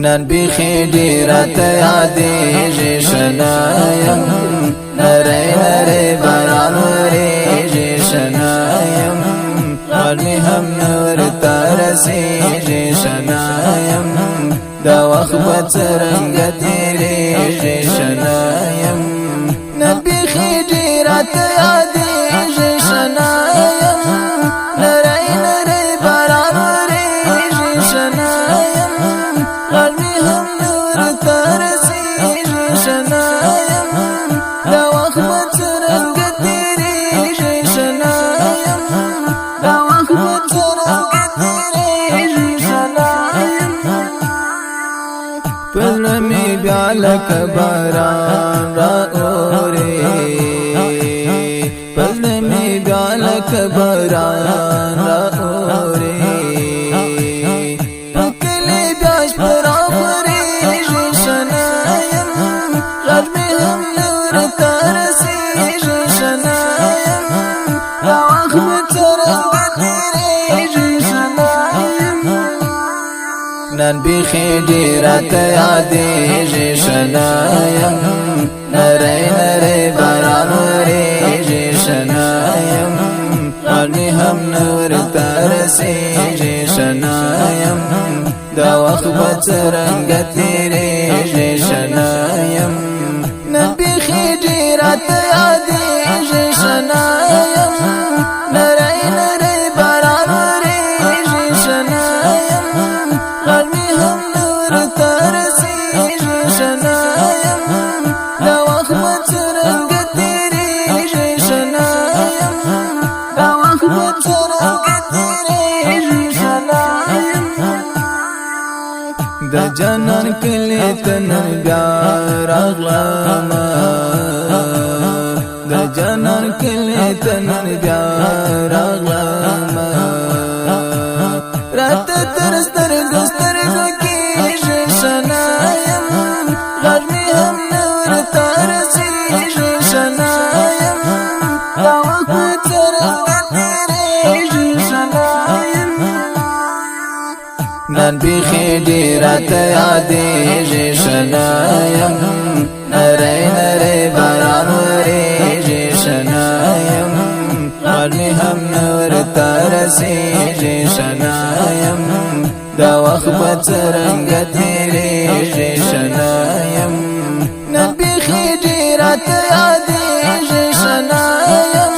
نن بیخی ډیرت یادیږي شنایم نری نری باران وریږي شنایم غرمې هم نور ترسیږي شنایم دا وخت به څرنګه تیریږي شنایم نن بیخی ډیرت یادیږي شنایم نری نری باران وریږي شنایم غرمې هم نور ترسیږي شنایم دا وخت به څرنګه تیریږي شنایم دا وخت به څرنګه تیریږي شنایم په زړه مې بیا لکه باران رااوري په زړه مې بیا لکه باران رااوري نن بیخی ډیرت یادیږي شنایم نری نری باران وریږي شنایم غرمې هم نور ترسیږي شنایم دا وخت به څرنګه تیریږي شنایم نن بیخی ډیرت یادیږي شنایم نری نری باران وریږي شنایم غرمې هم نور ترسیږي شنایم دا وخت به څرنګه تیریږي شنایم دا وخت به څرنګه تیریږي شنایم د جنان کلی ته نن بیا راغلمه د جنان کلی ته نن بیا راغلمه راته تر سترګو کېږي شنایم غرمې هم نور ترسیږي شنایم دا وخت به څرنګه تیریږي شنایم نن بیخی ډیرت یادیږي شنایم نری نری باران وریږي شنایم غرمې هم نور ترسیږي شنایم دا وخت به څرنګه تیریږي شنایم نن بیخی ډیرت یادیږي شنایم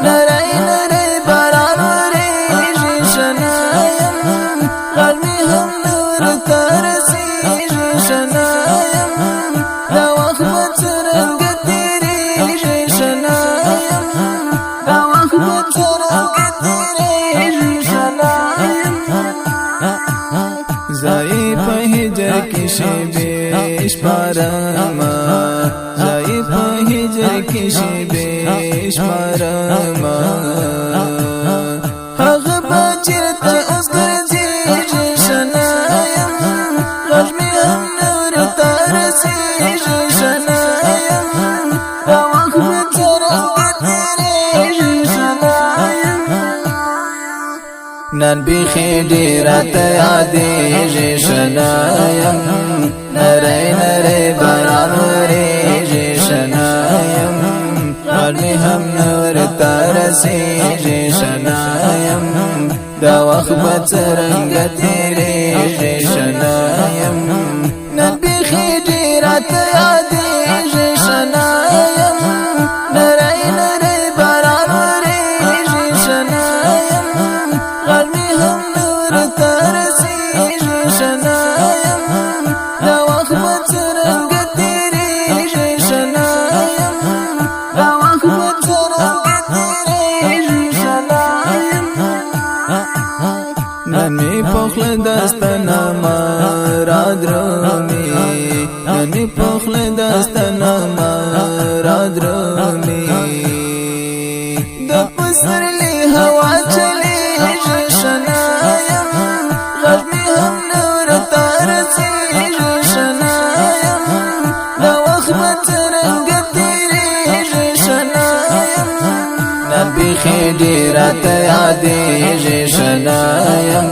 نری نری باران وریږي شنایم غرمې هم نور ترسیږي شنایم دا وخت به څرنګه تیریږي شنایم دا وخت به څرنګه تیریږي شنایم زای په هجر کې شیبې شمارما زای په هجر کې شیبې شمارما هغه به چېرته اوس ګرځېږي شنایم غرمې هم نور ترسیږي شنایم دا وخت به څرنګه تیریږي شنایم نن بیخی ډیرت یادیږي شنایم نری نری باران وریږي شنایم غرمې هم نور ترسیږي شنایم دا وخت به څرنګه تیریږي شنایم نن بیخی ډیرت یادیږي شنایم نری نری باران وریږي شنایم غرمې هم نور ترسیږي شنایم دا وخت به څرنګه تیریږي شنایم دا وخت به څرنګه تیریږي شنایم نن مې په خوله داستانه ما را درومي نن مې په خوله داستانه ما را درومي د پسرلي هوا چلېږي شنایم غرمې هم نور ترسیږي شنایم دا وخت به څرنګه تیریږي شنایم نن بیخی ډیرت یادیږي شنایم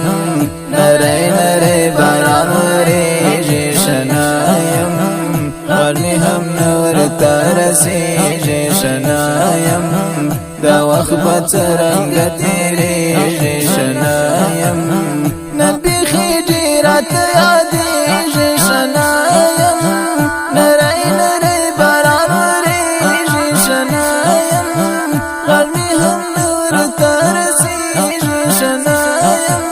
نری نری باران وریږي بڅرنګ تیریږي شنایم نن بیخي ډیرات یادېږي شنایم نری نری باران وریږي شنایم غرمې هم نور ته رسېږي شنایم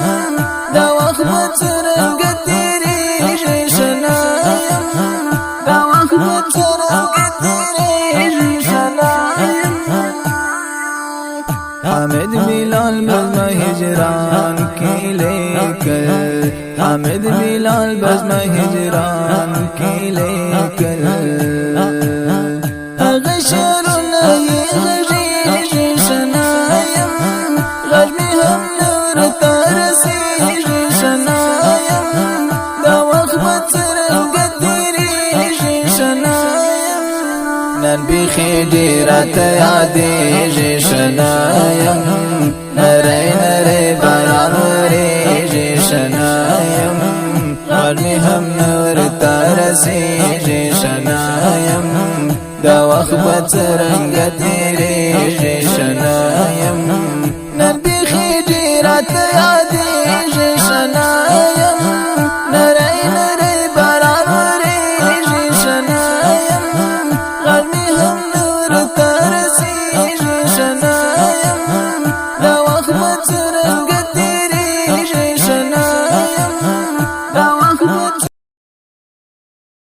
دا وخت بڅرنګ تیریږي شنایم دا وخت بڅرنګ تیریږي شنایم حامد بلال بزم هجران کی لیکل حامد بلال بزم هجران کی لیکل غشرنا یغریږي شنایم غرمې هم نور ته رسېږي شنایم دا وخت بڅرنګ تیریږي شنایم نن بیخي ډیرات یادېږي شنایم نری نری باران وریږي شنایم غرمې هم نور ته رسېږي شنایم دا وخت بڅرنګ تیریږي شنایم نن بیخي ډیرات